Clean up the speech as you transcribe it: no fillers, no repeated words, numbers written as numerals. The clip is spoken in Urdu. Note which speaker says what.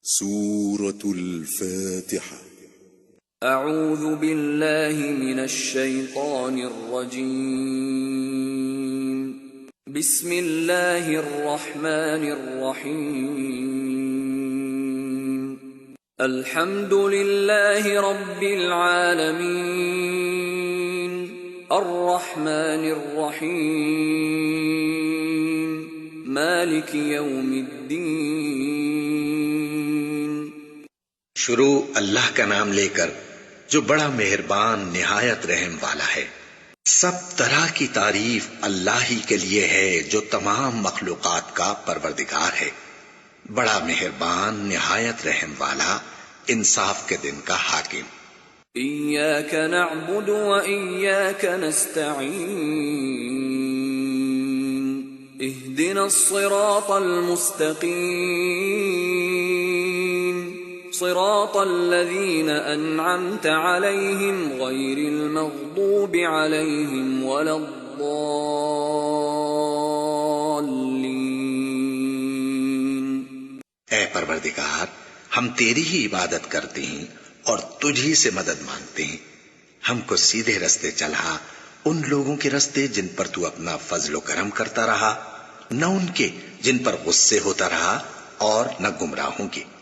Speaker 1: سورة الفاتحة.
Speaker 2: أعوذ بالله من الشيطان الرجيم. بسم الله الرحمن الرحيم. الحمد لله رب العالمين الرحمن الرحيم مالك يوم الدين.
Speaker 3: شروع اللہ کا نام لے کر جو بڑا مہربان نہایت رحم والا ہے. سب طرح کی تعریف اللہ ہی کے لیے ہے جو تمام مخلوقات کا پروردگار ہے، بڑا مہربان نہایت رحم والا، انصاف کے دن کا حاکم.
Speaker 2: إياك نعبد وإياك نستعين اهدنا الصراط المستقيم صراط الذين أنعمت عليهم غير المغضوب عليهم ولا الضالين.
Speaker 3: اے پروردگار، ہم تیری ہی عبادت کرتے ہیں اور تجھ ہی سے مدد مانگتے ہیں. ہم کو سیدھے رستے چلا، ان لوگوں کے رستے جن پر تو اپنا فضل و کرم کرتا رہا، نہ ان کے جن پر غصے ہوتا رہا، اور نہ گمراہوں کے.